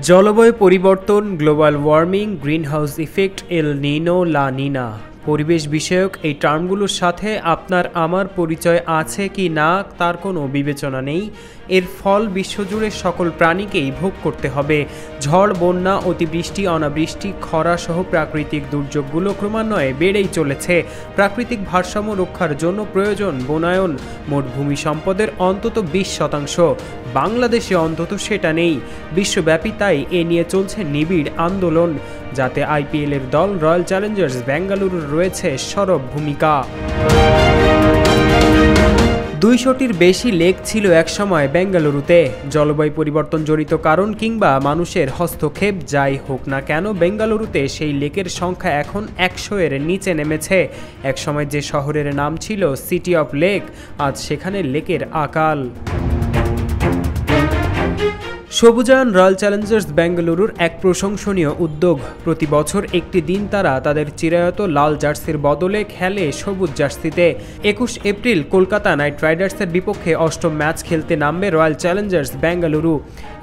জলবায়ু পরিবর্তন, global warming, greenhouse effect, এল নিনো, লা নিনা পরিবেশ বিষয়ক এই টার্মগুলোর সাথে আপনার আমার পরিচয় আছে কি না তার কোনো বিবেচনা নেই। এর ফল বিশ্বজুড়ে সকল প্রাণীকেই ভোগ করতে হবে। ঝড়, বন্যা, অতিবৃষ্টি, অনাবৃষ্টি, খরা সহ প্রাকৃতিক দুর্যোগগুলো ক্রমান্বয়ে বেড়েই চলেছে। প্রাকৃতিক ভারসাম্য রক্ষার জন্য প্রয়োজন বনায়ন। মোট ভূমি সম্পদের অন্তত 20%। বাংলাদেশে অন্তত সেটা নেই। বিশ্বব্যাপী তাই এ নিয়ে চলছে নিবিড় আন্দোলন, যাতে আইপিএলের দল রয়্যাল চ্যালেঞ্জার্স বেঙ্গালুরুর রয়েছে সরব ভূমিকা। 200টির বেশি লেক ছিল একসময় বেঙ্গালুরুতে। জলবায়ু পরিবর্তন জড়িত কারণ কিংবা মানুষের হস্তক্ষেপ যাই হোক না কেন, বেঙ্গালুরুতে সেই লেকের সংখ্যা এখন 100-এর নিচে নেমেছে। একসময় যে শহরের নাম ছিল সিটি অফ লেক, আজ সেখানে লেকের আকাল। সবুজায়ন রয়্যাল চ্যালেঞ্জার্স বেঙ্গালুরুর এক প্রশংসনীয় উদ্যোগ। প্রতি বছর একটি দিন তারা তাদের চিরায়ত লাল জার্সির বদলে খেলে সবুজ জার্সিতে। 21 এপ্রিল কলকাতা নাইট রাইডার্সের বিপক্ষে 8ম ম্যাচ খেলতে নামবে রয়্যাল চ্যালেঞ্জার্স বেঙ্গালুরু।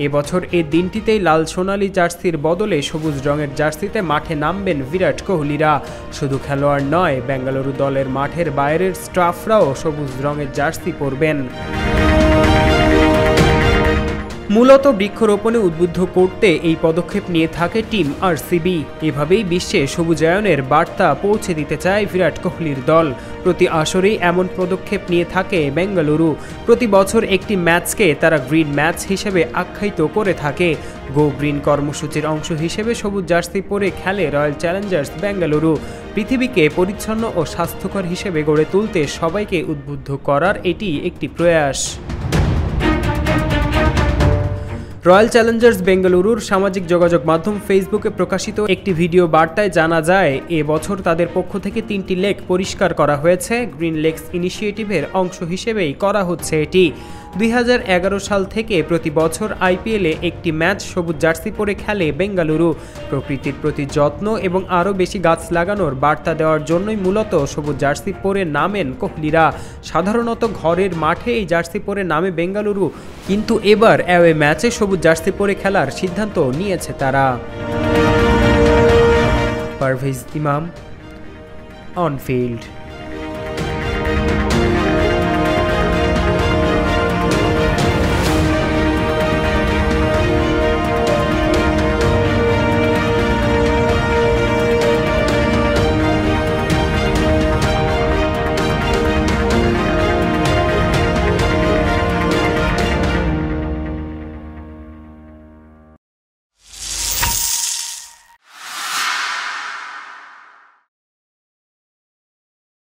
এবছর এই দিনটিতেই লাল সোনালি জার্সির বদলে সবুজ রঙের জার্সিতে মাঠে নামবেন বিরাট কোহলিরা। শুধু খেলোয়াড় নয়, বেঙ্গালুরু দলের মাঠের বাইরের স্টাফরাও সবুজ রঙের জার্সি পরবেন। মূলত বৃক্ষরোপণে উদ্বুদ্ধ করতে এই পদক্ষেপ নিয়ে থাকে টিম আরসিবি। এভাবেই বিশ্বে সবুজায়নের বার্তা পৌঁছে দিতে চায় বিরাট কোহলির দল। প্রতি আসরেই এমন পদক্ষেপ নিয়ে থাকে বেঙ্গালুরু। প্রতি বছর একটি ম্যাচকে তারা গ্রিন ম্যাচ হিসেবে আখ্যায়িত করে থাকে। গো গ্রিন কর্মসূচির অংশ হিসেবে সবুজ জার্সি পরে খেলে রয়্যাল চ্যালেঞ্জার্স বেঙ্গালুরু। পৃথিবীকে পরিচ্ছন্ন ও স্বাস্থ্যকর হিসেবে গড়ে তুলতে সবাইকে উদ্বুদ্ধ করার এটি একটি প্রয়াস। রয়্যাল চ্যালেঞ্জার্স বেঙ্গালুরুর সামাজিক যোগাযোগ মাধ্যম ফেসবুকে প্রকাশিত একটি ভিডিও বার্তায় জানা যায়, এবছর তাদের পক্ষ থেকে 3টি লেক পরিষ্কার করা হয়েছে। গ্রিন লেকস ইনিশিয়েটিভের অংশ হিসেবেই করা হচ্ছে এটি। 2011 সাল থেকে প্রতি বছর আইপিএলে একটি ম্যাচ সবুজ জার্সি পরে খেলে বেঙ্গালুরু। প্রকৃতির প্রতি যত্ন এবং আরও বেশি গাছ লাগানোর বার্তা দেওয়ার জন্যই মূলত সবুজ জার্সি পরে নামেন কোহলিরা। সাধারণত ঘরের মাঠে এই জার্সি পরে নামে বেঙ্গালুরু, কিন্তু এবার অ্যাওয়ে ম্যাচে সবুজ জার্সি পরে খেলার সিদ্ধান্ত নিয়েছে তারা। পারভেজ ইমাম, অন ফিল্ড।